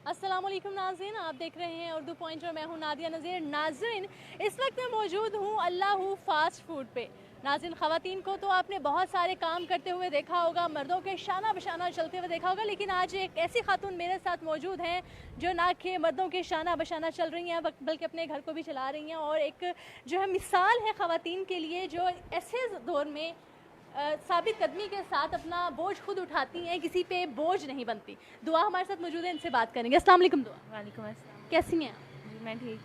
अस्सलाम वालेकुम नाज़रीन, आप देख रहे हैं उर्दू पॉइंट और मैं हूं नादिया नज़ीर। नाज़रीन, इस वक्त मैं मौजूद हूं अल्लाह फ़ास्ट फूड पे। नाज़रीन, ख़वातीन को तो आपने बहुत सारे काम करते हुए देखा होगा, मर्दों के शाना बशाना चलते हुए देखा होगा, लेकिन आज एक ऐसी खातून मेरे साथ मौजूद हैं जो ना कि मर्दों के शाना बशाना चल रही हैं बल्कि अपने घर को भी चला रही हैं, और एक जो है मिसाल है ख़वातीन के लिए जो ऐसे दौर में साबित कदमी के साथ अपना बोझ खुद उठाती हैं, किसी पे बोझ नहीं बनती। दुआ हमारे साथ मौजूद है, इनसे बात करेंगे। अस्सलाम वालेकुम दुआ, वालेकुम अस्सलाम। कैसी हैं आप? जी मैं ठीक।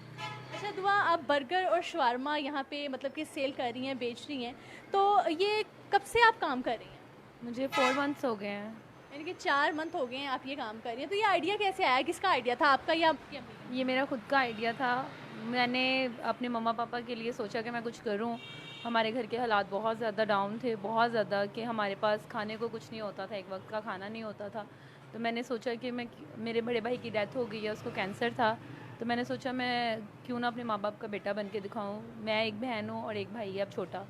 अच्छा दुआ, आप बर्गर और शवारमा यहाँ पे मतलब कि सेल कर रही हैं, बेच रही हैं, तो ये कब से आप काम कर रही हैं? मुझे 4 मंथ्स हो गए हैं। यानी कि 4 मंथ हो गए हैं आप ये काम कर रही हैं। तो ये आइडिया कैसे आया, किसका आइडिया था, आपका या आपकी अम्मी का? ये मेरा खुद का आइडिया था। मैंने अपने मम्मा पापा के लिए सोचा कि मैं कुछ करूं। हमारे घर के हालात बहुत ज़्यादा डाउन थे, बहुत ज़्यादा, कि हमारे पास खाने को कुछ नहीं होता था, एक वक्त का खाना नहीं होता था। तो मैंने सोचा कि मेरे बड़े भाई की डेथ हो गई है, उसको कैंसर था। तो मैंने सोचा मैं क्यों ना अपने माँ बाप का बेटा बन के दिखाऊँ। मैं एक बहन हूँ और एक भाई है अब छोटा।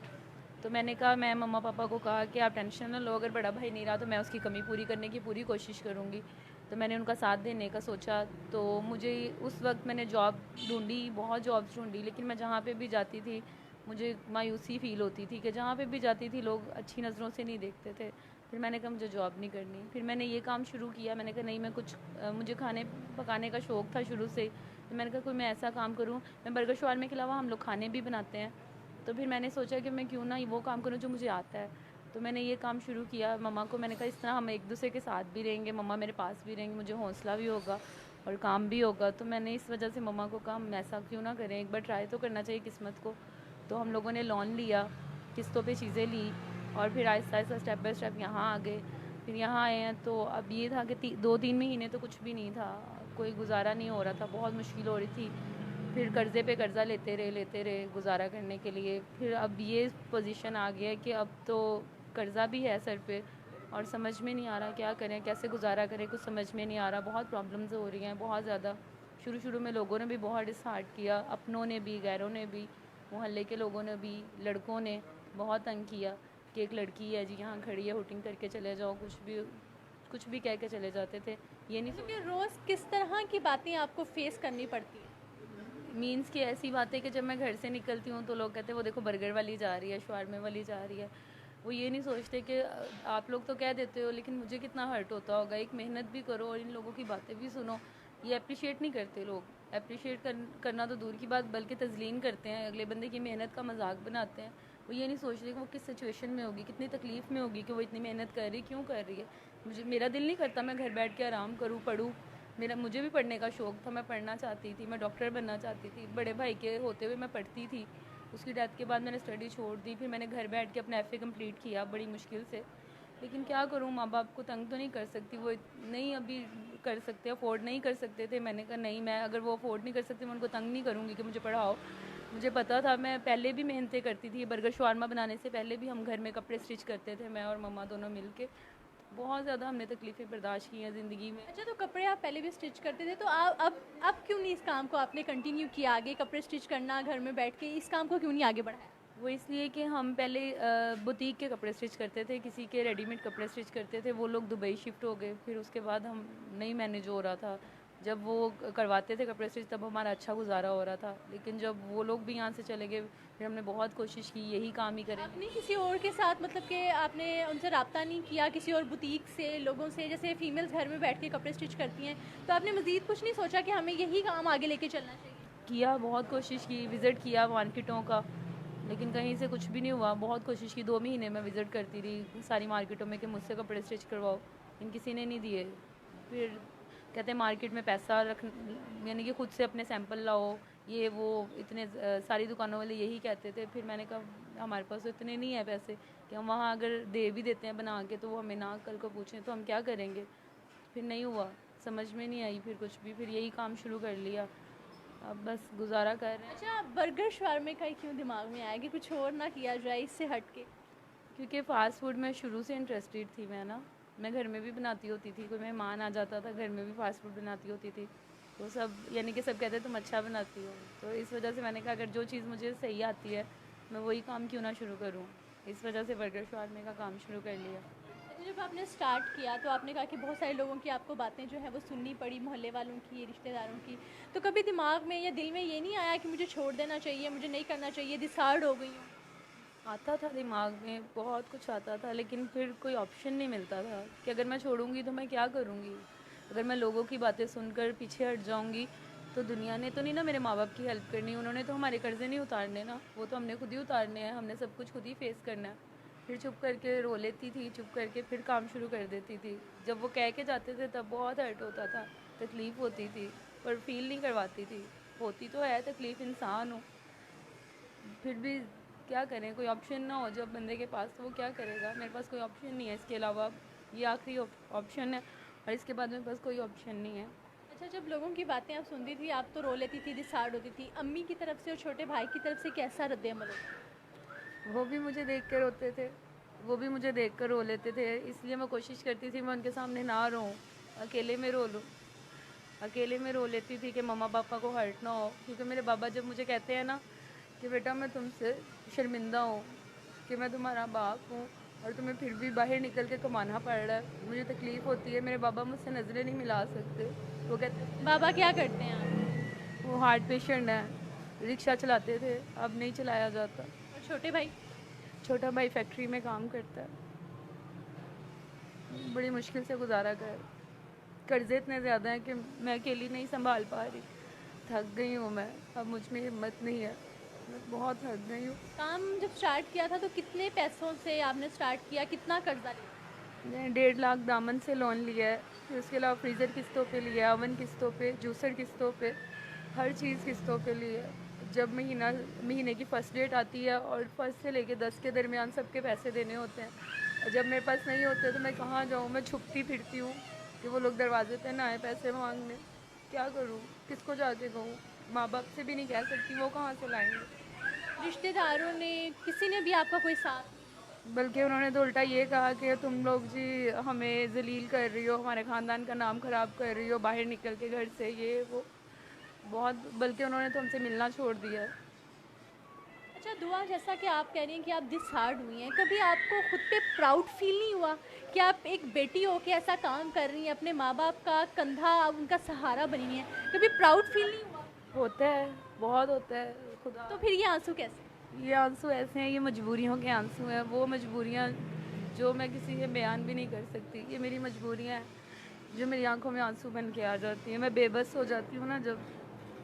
तो मैंने कहा, मैं मम्मा पापा को कहा कि आप टेंशन ना लो, अगर बड़ा भाई नहीं रहा तो मैं उसकी कमी पूरी करने की पूरी कोशिश करूँगी। तो मैंने उनका साथ देने का सोचा। तो मुझे उस वक्त मैंने जॉब ढूंढी, बहुत जॉब्स ढूंढी, लेकिन मैं जहाँ पे भी जाती थी मुझे मायूसी फ़ील होती थी कि जहाँ पे भी जाती थी लोग अच्छी नज़रों से नहीं देखते थे। फिर मैंने कहा मुझे जॉब नहीं करनी। फिर मैंने ये काम शुरू किया। मैंने कहा नहीं, मैं कुछ मुझे खाने पकाने का शौक़ था शुरू से। तो मैंने कहा कोई मैं ऐसा काम करूँ। मैं बर्गर शवारमे के अलावा हम लोग खाने भी बनाते हैं। तो फिर मैंने सोचा कि मैं क्यों ना वो काम करूँ जो मुझे आता है। तो मैंने ये काम शुरू किया। मम्मा को मैंने कहा इस तरह हम एक दूसरे के साथ भी रहेंगे, मम्मा मेरे पास भी रहेंगी, मुझे हौसला भी होगा और काम भी होगा। तो मैंने इस वजह से मम्मा को कहा हम ऐसा क्यों ना करें, एक बार ट्राई तो करना चाहिए किस्मत को। तो हम लोगों ने लोन लिया, किस्तों पे चीज़ें ली, और फिर Aahista Aahista step by step यहाँ आ गए। फिर यहाँ आए हैं तो अब ये था कि 2-3 महीने तो कुछ भी नहीं था, कोई गुजारा नहीं हो रहा था, बहुत मुश्किल हो रही थी। फिर कर्ज़े पे कर्ज़ा लेते रहे गुजारा करने के लिए। फिर अब ये पोजीशन आ गया है कि अब तो कर्ज़ा भी है सर पे और समझ में नहीं आ रहा क्या करें, कैसे गुजारा करें, कुछ समझ में नहीं आ रहा। बहुत प्रॉब्लम्स हो रही हैं, बहुत ज़्यादा। शुरू में लोगों ने भी बहुत डिसहार्ट किया, अपनों ने भी, गैरों ने भी, मोहल्ले के लोगों ने भी, लड़कों ने बहुत तंग किया कि एक लड़की है जी यहाँ खड़ी है, हुटिंग करके चले जाओ, कुछ भी कह के चले जाते थे। ये नहीं मतलब कि रोज़ किस तरह की बातें आपको फेस करनी पड़ती हैं? मीन्स कि ऐसी बातें कि जब मैं घर से निकलती हूँ तो लोग कहते हैं वो देखो बर्गर वाली जा रही है, शवारमे वाली जा रही है। वो ये नहीं सोचते कि आप लोग तो कह देते हो लेकिन मुझे कितना हर्ट होता होगा। एक मेहनत भी करो और इन लोगों की बातें भी सुनो। ये अप्रिशिएट नहीं करते लोग। अप्रिशिएट करना तो दूर की बात, बल्कि तज़लील करते हैं, अगले बंदे की मेहनत का मजाक बनाते हैं। वो ये नहीं सोचते कि वो किस सिचुएशन में होगी, कितनी तकलीफ़ में होगी कि वो इतनी मेहनत कर रही, क्यों कर रही है। मेरा दिल नहीं करता मैं घर बैठ के आराम करूँ, पढ़ूँ। मुझे भी पढ़ने का शौक़ था, मैं पढ़ना चाहती थी, मैं डॉक्टर बनना चाहती थी। बड़े भाई के होते हुए मैं पढ़ती थी। उसकी डेथ के बाद मैंने स्टडी छोड़ दी। फिर मैंने घर बैठ के अपना FA कंप्लीट किया बड़ी मुश्किल से। लेकिन क्या करूँ, माँ बाप को तंग तो नहीं कर सकती, वो नहीं अभी कर सकते, अफोर्ड नहीं कर सकते थे। मैंने कहा नहीं, मैं अगर वो अफोर्ड नहीं कर सकती मैं उनको तंग नहीं करूँगी कि मुझे पढ़ाओ। मुझे पता था, मैं पहले भी मेहनतें करती थी। बर्गर शवारमा बनाने से पहले भी हम घर में कपड़े स्टिच करते थे, मैं और मम्मा दोनों मिल के। बहुत ज़्यादा हमने तकलीफ़ें बर्दाश्त की हैं ज़िंदगी में। अच्छा, तो कपड़े आप पहले भी स्टिच करते थे, तो अब क्यों नहीं इस काम को आपने कंटिन्यू किया आगे? कपड़े स्टिच करना घर में बैठ के, इस काम को क्यों नहीं आगे बढ़ाया? वो इसलिए कि हम पहले बुटीक के कपड़े स्टिच करते थे, किसी के रेडीमेड कपड़े स्टिच करते थे। वो लोग दुबई शिफ्ट हो गए, फिर उसके बाद हम नहीं मैनेज हो रहा था। जब वो करवाते थे कपड़े स्टिच तब हमारा अच्छा गुजारा हो रहा था, लेकिन जब वो लोग भी यहाँ से चले गए फिर हमने बहुत कोशिश की यही काम ही करें। आपने किसी और के साथ मतलब कि आपने उनसे रब्ता नहीं किया, किसी और बुटीक से, लोगों से, जैसे फीमेल्स घर में बैठ के कपड़े स्टिच करती हैं, तो आपने मज़ीद कुछ नहीं सोचा कि हमें यही काम आगे लेके चलना चाहिए? किया, बहुत कोशिश की, विज़िट किया मार्केटों का, लेकिन कहीं से कुछ भी नहीं हुआ। बहुत कोशिश की, 2 महीने में विज़िट करती रही सारी मार्केटों में कि मुझसे कपड़े स्टिच करवाओ, लेकिन किसी ने नहीं दिए। फिर कहते हैं मार्केट में पैसा रख, यानी कि खुद से अपने सैंपल लाओ, ये वो, इतने सारी दुकानों वाले यही कहते थे। फिर मैंने कहा हमारे पास तो इतने नहीं है पैसे कि हम वहाँ अगर दे भी देते हैं बना के तो वो हमें ना कल को पूछें तो हम क्या करेंगे। फिर नहीं हुआ, समझ में नहीं आई फिर कुछ भी, फिर यही काम शुरू कर लिया। अब बस गुजारा कर रहे हैं। अच्छा, बर्गर शवारमे का ही क्यों दिमाग में आया कि कुछ और ना किया जाए इससे हट के? क्योंकि फ़ास्ट फूड में शुरू से इंटरेस्टेड थी मैं ना। मैं घर में भी बनाती होती थी, कोई मेहमान आ जाता था घर में भी फ़ास्ट फूड बनाती होती थी। तो सब, यानी कि सब कहते तुम अच्छा बनाती हो। तो इस वजह से मैंने कहा अगर जो चीज़ मुझे सही आती है मैं वही काम क्यों ना शुरू करूँ। इस वजह से बर्गर शवारमे का काम शुरू कर लिया। तो जब आपने स्टार्ट किया तो आपने कहा कि बहुत सारे लोगों की आपको बातें जो है वो सुननी पड़ी, मोहल्ले वालों की, रिश्तेदारों की। तो कभी दिमाग में या दिल में ये नहीं आया कि मुझे छोड़ देना चाहिए, मुझे नहीं करना चाहिए, डिसहार्ड हो गई हूँ? आता था दिमाग में, बहुत कुछ आता था, लेकिन फिर कोई ऑप्शन नहीं मिलता था कि अगर मैं छोड़ूंगी तो मैं क्या करूँगी। अगर मैं लोगों की बातें सुनकर पीछे हट जाऊंगी तो दुनिया ने तो नहीं ना मेरे माँ बाप की हेल्प करनी, उन्होंने तो हमारे कर्जे नहीं उतारने ना, वो तो हमने खुद ही उतारने हैं, हमने सब कुछ खुद ही फेस करना है। फिर चुप करके रो लेती थी, चुप करके फिर काम शुरू कर देती थी। जब वो कह के जाते थे तब बहुत हर्ट होता था, तकलीफ़ होती थी, पर फील नहीं करवाती थी। होती तो है तकलीफ़, इंसान हूँ, फिर भी क्या करें, कोई ऑप्शन ना हो जब बंदे के पास, तो वो क्या करेगा। मेरे पास कोई ऑप्शन नहीं है इसके अलावा, ये आखिरी ऑप्शन है और इसके बाद मेरे पास कोई ऑप्शन नहीं है। अच्छा, जब लोगों की बातें आप सुनती थी, आप तो रो लेती थी, डिसहार्ड होती थी। अम्मी की तरफ से और छोटे भाई की तरफ से कैसा रद्द-ए-अमल होता? वो भी मुझे देख कर रोते थे, वो भी मुझे देख कर रो लेते थे, इसलिए मैं कोशिश करती थी मैं उनके सामने ना रोऊं, अकेले में रो लूँ। अकेले में रो लेती थी कि मम्मा पापा को हर्ट ना हो, क्योंकि मेरे बाबा जब मुझे कहते हैं ना कि बेटा मैं तुमसे शर्मिंदा हूँ कि मैं तुम्हारा बाप हूँ और तुम्हें फिर भी बाहर निकल के कमाना पड़ रहा है, मुझे तकलीफ़ होती है। मेरे बाबा मुझसे नज़रें नहीं मिला सकते। वो कहते, बाबा क्या करते हैं आप? वो हार्ट पेशेंट है, रिक्शा चलाते थे, अब नहीं चलाया जाता। और छोटे भाई? छोटा भाई फैक्ट्री में काम करता है, बड़ी मुश्किल से गुजारा कर, कर्जे इतने ज़्यादा हैं कि मैं अकेली नहीं संभाल पा रही। थक गई हूँ मैं, अब मुझ में हिम्मत नहीं है, मैं बहुत थक गई हूँ। काम जब स्टार्ट किया था तो कितने पैसों से आपने स्टार्ट किया? कितना कर्जा लिया? मैंने 1.5 लाख दामन से लोन लिया है, फिर उसके अलावा फ्रीज़र किस्तों पे लिया है, ओवन किस्तों पे, जूसर किस्तों पे, हर चीज़ किस्तों पे ली है। जब महीने की फ़र्स्ट डेट आती है और फर्स्ट से लेके 10 के दरमियान सबके पैसे देने होते हैं, और जब मेरे पास नहीं होते तो मैं कहाँ जाऊँ, मैं छुपती फिरती हूँ कि वो लोग दरवाजे पे ना आए पैसे मांगने। क्या करूँ, किसको जाके कहूँ, माँ बाप से भी नहीं कह सकती, वो कहाँ से लाएंगे। रिश्तेदारों ने, किसी ने भी आपका कोई साथ? बल्कि उन्होंने तो उल्टा ये कहा कि तुम लोग जी हमें जलील कर रही हो, हमारे ख़ानदान का नाम ख़राब कर रही हो, बाहर निकल के घर से, ये वो बहुत, बल्कि उन्होंने तो हमसे मिलना छोड़ दिया है। अच्छा, दुआ, जैसा कि आप कह रही हैं कि आप डिसहार्ड हुई हैं, कभी आपको खुद पे प्राउड फील नहीं हुआ कि आप एक बेटी हो के ऐसा काम कर रही हैं, अपने माँ बाप का कंधा, उनका सहारा बनी हैं? कभी प्राउड फील नहीं हुआ? होता है, बहुत होता है, खुदा। तो फिर ये आंसू कैसे? ये आंसू ऐसे हैं, ये मजबूरियों के आंसू हैं, वो मजबूरियाँ जो मैं किसी से बयान भी नहीं कर सकती। ये मेरी मजबूरियाँ हैं जो मेरी आंखों में आंसू बन के आ जाती हैं। मैं बेबस हो जाती हूँ ना जब,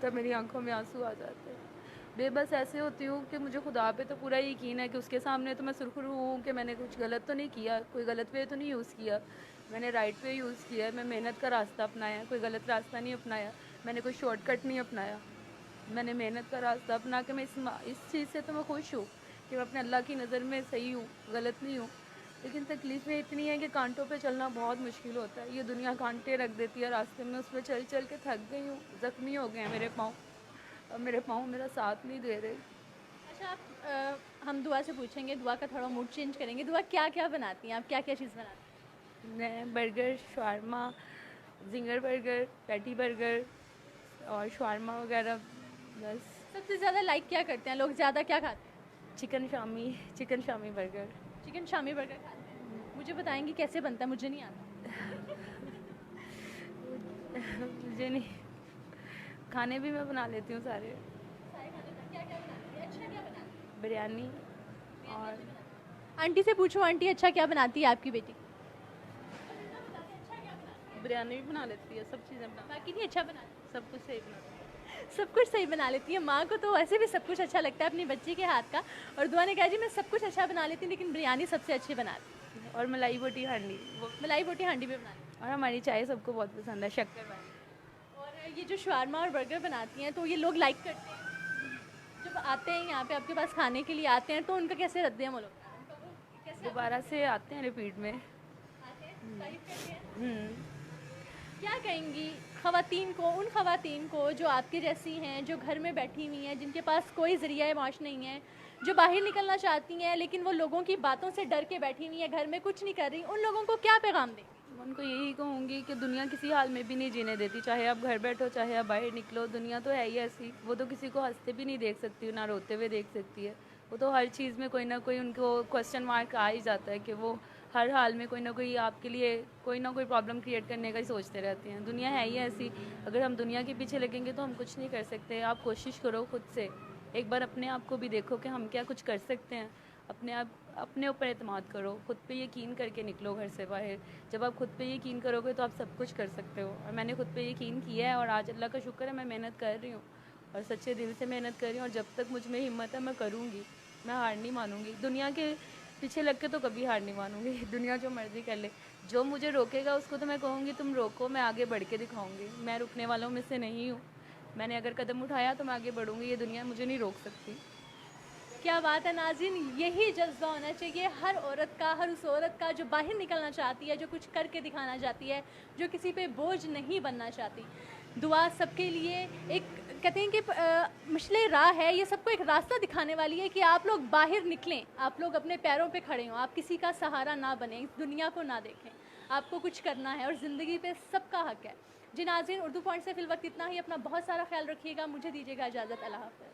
तब मेरी आंखों में आंसू आ जाते हैं। बेबस ऐसे होती हूँ कि मुझे खुदा पे तो पूरा यकीन है कि उसके सामने तो मैं सुरखरू हूँ कि मैंने कुछ गलत तो नहीं किया, कोई गलत वे तो नहीं यूज़ किया, मैंने राइट वे यूज़ किया है, मैं मेहनत का रास्ता अपनाया, कोई गलत रास्ता नहीं अपनाया, मैंने कोई शॉर्टकट नहीं अपनाया, मैंने मेहनत का रास्ता अपना के मैं इस चीज़ से तो मैं खुश हूँ कि मैं अपने अल्लाह की नज़र में सही हूँ, गलत नहीं हूँ। लेकिन तकलीफ़ें इतनी हैं कि कांटों पे चलना बहुत मुश्किल होता है। ये दुनिया कांटे रख देती है रास्ते में, उस पर चल चल के थक गई हूँ, ज़ख्मी हो गए हैं मेरे पाँव, अब मेरे पाँव मेरा साथ नहीं दे रहे। अच्छा, आप हम दुआ से पूछेंगे, दुआ का थोड़ा मूड चेंज करेंगे। दुआ क्या क्या बनाती हैं आप, क्या क्या चीज़ बनाती हैं? मैं burger, shawarma, zinger burger, patty burger और शावरमा वगैरह, बस। सबसे ज़्यादा लाइक क्या करते हैं लोग, ज़्यादा क्या खाते हैं? Chicken Shami burger. Chicken Shami burger खाते हैं। मुझे बताएंगी कैसे बनता है? मुझे नहीं आता। मुझे नहीं, खाने भी मैं बना लेती हूँ सारे, सारे खाने में क्या क्या बनाती है? अच्छा क्या बनाती है? बिरयानी और आंटी से पूछो, आंटी अच्छा क्या बनाती है आपकी बेटी? बिरयानी भी बना लेती है, सब चीज़ें बना, बाकी नहीं अच्छा बनाती? सब कुछ सही बनाती सब कुछ सही बना लेती है। माँ को तो वैसे भी सब कुछ अच्छा लगता है अपनी बच्ची के हाथ का। और दुआ ने कहा जी मैं सब कुछ अच्छा बना लेती हूँ लेकिन बिरयानी सबसे अच्छी बनाती है। और मलाई बोटी हांडी, वो, हूँ। मलाई बोटी हांडी भी बनाती और हमारी चाय सबको बहुत पसंद है, शक्कर वाली। हूँ। और ये जो शावरमा और बर्गर बनाती हैं तो ये लोग लाइक करते हैं, जब आते हैं यहाँ पे आपके पास खाने के लिए आते हैं तो उनका कैसे रद्द-ए-अमल होता है? उनका वो कैसे दोबारा से आते हैं रिपीट में। आते हैं, तारीफ करते हैं? हम्म। क्या कहेंगी ख़वातीन को, उन ख़वातीन को जो आपकी जैसी हैं, जो घर में बैठी हुई हैं, जिनके पास कोई ज़रिया माश नहीं है, जो बाहर निकलना चाहती हैं लेकिन वो लोगों की बातों से डर के बैठी हुई हैं, घर में कुछ नहीं कर रही, उन लोगों को क्या पैगाम दें? मैं उनको यही कहूँगी कि दुनिया किसी हाल में भी नहीं जीने देती, चाहे आप घर बैठो चाहे आप बाहर निकलो, दुनिया तो है ही ऐसी। वो तो किसी को हंसते भी नहीं देख सकती, ना रोते हुए देख सकती है। वो तो हर चीज़ में कोई ना कोई उनको क्वेश्चन मार्क आ ही जाता है कि वो हर हाल में कोई ना कोई आपके लिए कोई ना कोई प्रॉब्लम क्रिएट करने का ही सोचते रहते हैं। दुनिया है ही ऐसी, अगर हम दुनिया के पीछे लगेंगे तो हम कुछ नहीं कर सकते। आप कोशिश करो खुद से, एक बार अपने आप को भी देखो कि हम क्या कुछ कर सकते हैं। अपने ऊपर एतमाद करो, खुद पे यकीन करके निकलो घर से बाहर। जब आप खुद पे यकीन करोगे तो आप सब कुछ कर सकते हो, और मैंने खुद पे यकीन किया है और आज अल्लाह का शुक्र है मैं मेहनत कर रही हूँ और सच्चे दिल से मेहनत कर रही हूँ। और जब तक मुझ में हिम्मत है मैं करूँगी, मैं हार नहीं मानूंगी। दुनिया के पीछे लग के तो कभी हार नहीं मानूंगी। दुनिया जो मर्जी कर ले, जो मुझे रोकेगा उसको तो मैं कहूँगी तुम रोको, मैं आगे बढ़ के दिखाऊंगी। मैं रुकने वालों में से नहीं हूँ। मैंने अगर कदम उठाया तो मैं आगे बढ़ूंगी, ये दुनिया मुझे नहीं रोक सकती। क्या बात है नाज़रीन, यही जज्बा होना चाहिए हर औरत का, हर उस औरत का जो बाहर निकलना चाहती है, जो कुछ करके दिखाना चाहती है, जो किसी पे बोझ नहीं बनना चाहती। दुआ सबके लिए एक कहते हैं कि मशले राह है, ये सबको एक रास्ता दिखाने वाली है कि आप लोग बाहर निकलें, आप लोग अपने पैरों पे खड़े हों, आप किसी का सहारा ना बने, इस दुनिया को ना देखें। आपको कुछ करना है और ज़िंदगी पे सबका हक है। जी नाज़रीन, उर्दू पॉइंट से फिल वक्त इतना ही। अपना बहुत सारा ख्याल रखिएगा। मुझे दीजिएगा इजाज़त। अल्लाह हाफ़िज़।